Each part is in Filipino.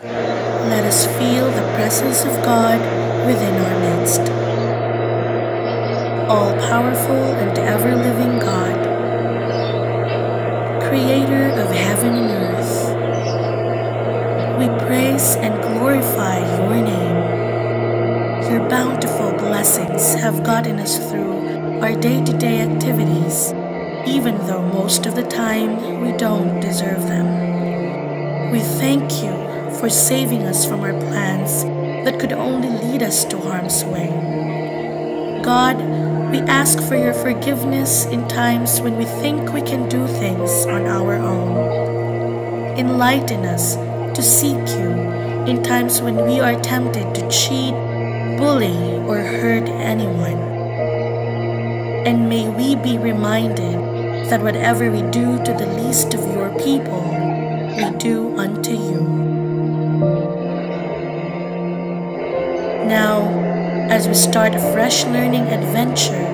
Let us feel the presence of God within our midst. All-powerful and ever-living God, Creator of heaven and earth, we praise and glorify your name. Your bountiful blessings have gotten us through our day-to-day activities, even though most of the time we don't deserve them. We thank you for saving us from our plans that could only lead us to harm's way. God, we ask for your forgiveness in times when we think we can do things on our own. Enlighten us to seek you in times when we are tempted to cheat, bully, or hurt anyone. And may we be reminded that whatever we do to the least of your people, we do unto you. Now, as we start a fresh learning adventure,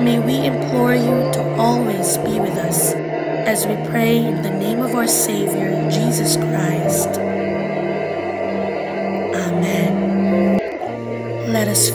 may we implore you to always be with us as we pray in the name of our Savior, Jesus Christ. Amen. Let us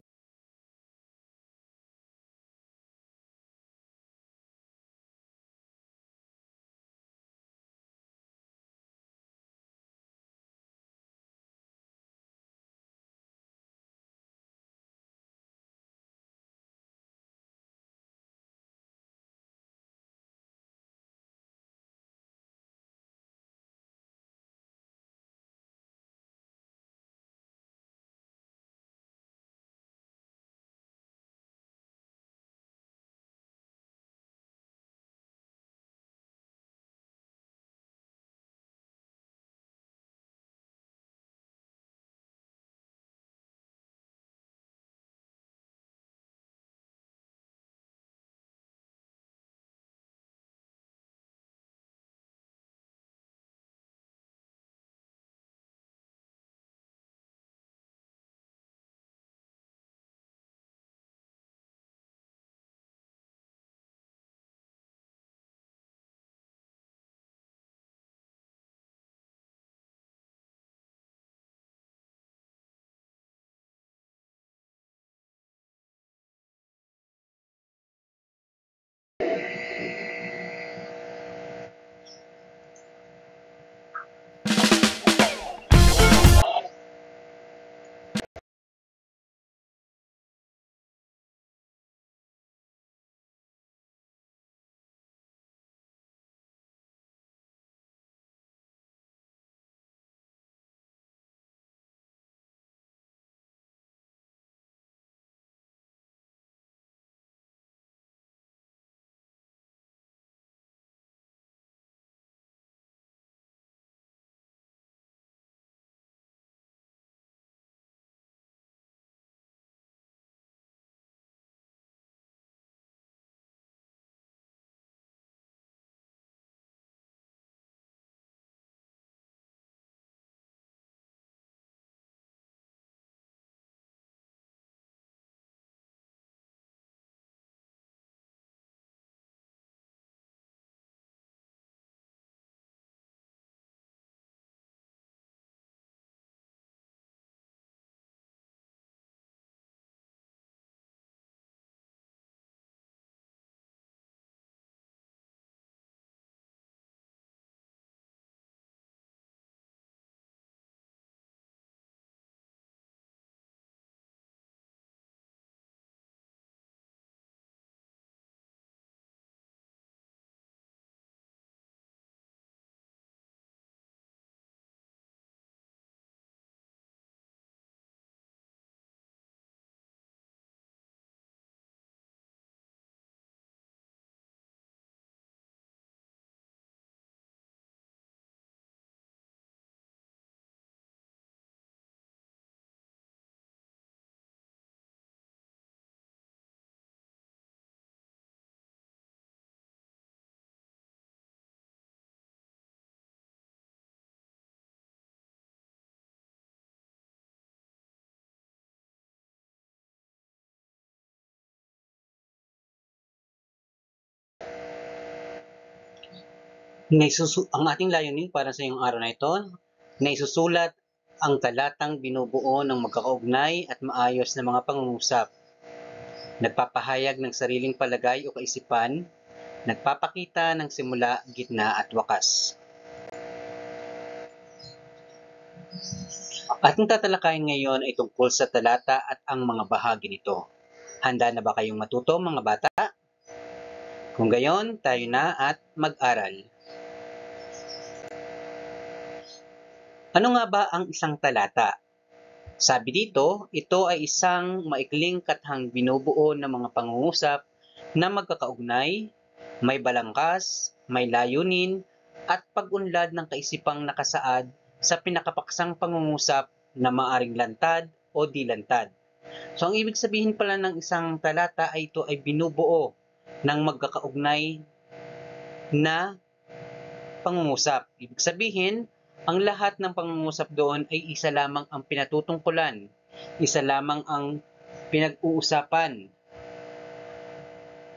Ang ating layunin para sa iyong araw na ito na isusulat ang talatang binubuo ng magkakaugnay at maayos na mga pangungusap. Nagpapahayag ng sariling palagay o kaisipan, nagpapakita ng simula, gitna at wakas. At ang tatalakayin ngayon ay tungkol sa talata at ang mga bahagi nito. Handa na ba kayong matuto, mga bata? Kung gayon, tayo na at mag-aral. Ano nga ba ang isang talata? Sabi dito, ito ay isang maikling kathang binubuo ng mga pangungusap na magkakaugnay, may balangkas, may layunin, at pag-unlad ng kaisipang nakasaad sa pinakapaksang pangungusap na maaring lantad o di lantad. So ang ibig sabihin pala ng isang talata ay ito ay binubuo ng magkakaugnay na pangungusap. Ibig sabihin, ang lahat ng pangungusap doon ay isa lamang ang pinatutungkulan, isa lamang ang pinag-uusapan.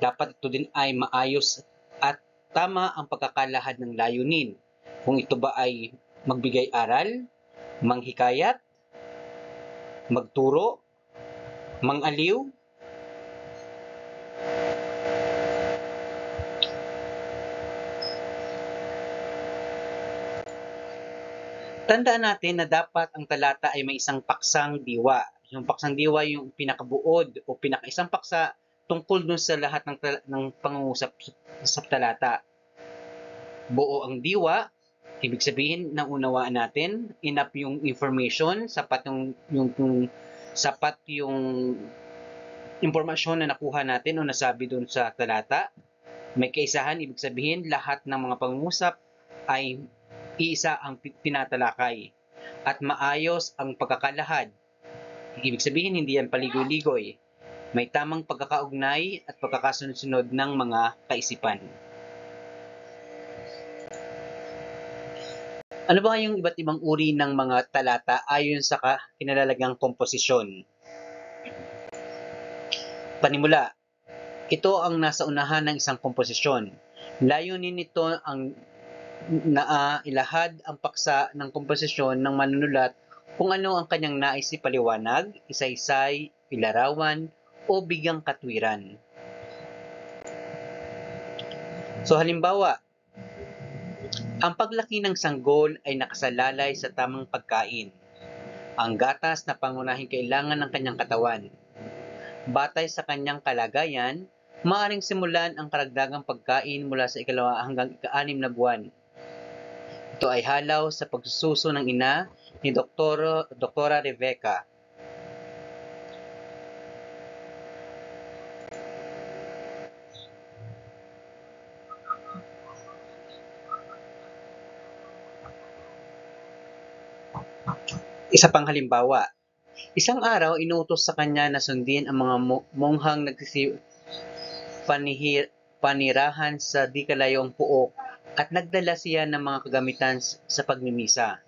Dapat ito din ay maayos at tama ang pagkakalahad ng layunin. Kung ito ba ay magbigay aral, manghikayat, magturo, mangaliw, tandaan natin na dapat ang talata ay may isang paksang diwa. Yung paksang diwa yung pinakabuod o pinakaisang paksa tungkol dun sa lahat ng pangungusap sa talata. Buo ang diwa, ibig sabihin naunawaan natin, enough yung information, sapat yung impormasyon na nakuha natin o nasabi dun sa talata. May kaisahan, ibig sabihin lahat ng mga pangungusap ay iisa ang tinatalakay at maayos ang pagkakalahad. Ibig sabihin hindi yan paligoy-ligoy. May tamang pagkakaugnay at pagkakasunod-sunod ng mga kaisipan. Ano ba yung iba't ibang uri ng mga talata ayon sa kinalalagang komposisyon? Panimula, ito ang nasa unahan ng isang komposisyon. Layunin nito ang ilahad ang paksa ng komposisyon ng manunulat kung ano ang kanyang nais ipaliwanag, isa-isay, ilarawan, o bigyang katwiran. So halimbawa, ang paglaki ng sanggol ay nakasalalay sa tamang pagkain. Ang gatas na pangunahing kailangan ng kanyang katawan. Batay sa kanyang kalagayan, maaaring simulan ang karagdagang pagkain mula sa ikalawa hanggang ika-6 na buwan. Ito ay halaw sa pagsususo ng ina ni Doktora Rebecca. Isa pang halimbawa, isang araw inuutos sa kanya na sundin ang mga monghang panirahan sa di kalayong puok at nagdala siya ng mga kagamitan sa pagmimisa.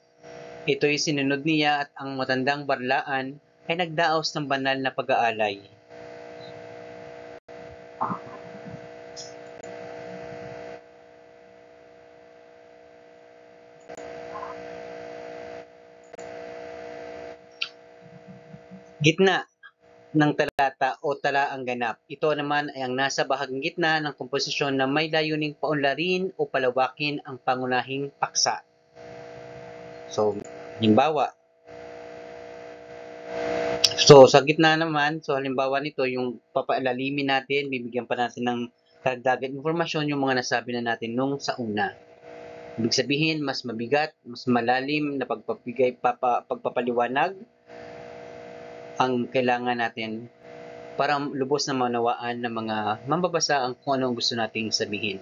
Ito'y sinunod niya at ang matandang barlaan ay nagdaos ng banal na pag-aalay. Gitna ng talata o talaang ganap. Ito naman ay ang nasa bahaging gitna ng komposisyon na may layuning paunlarin o palawakin ang pangunahing paksa. So, halimbawa, sa gitna naman, halimbawa nito, yung papaalalimin natin, bibigyan pa natin ng karagdagan informasyon yung mga nasabi na natin nung sa una. Ibig sabihin, mas mabigat, mas malalim na pagpapaliwanag ang kailangan natin para lubos na maunawaan ng mga mambabasa ang kung ano ang gusto nating sabihin.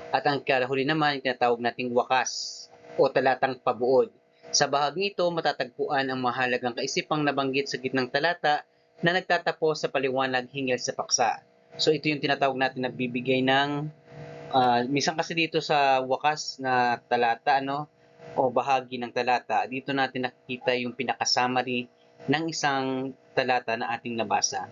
At ang kahuli naman, tinatawag nating wakas o talatang pabuod. Sa bahaging ito, matatagpuan ang mahalagang kaisipang nabanggit sa gitnang talata na nagtatapos sa paliwanag hinggil sa paksa. So ito yung tinatawag natin na bibigay ng minsan kasi dito sa wakas na talata o bahagi ng talata, dito natin nakikita yung pinaka-summary ng isang talata na ating nabasa.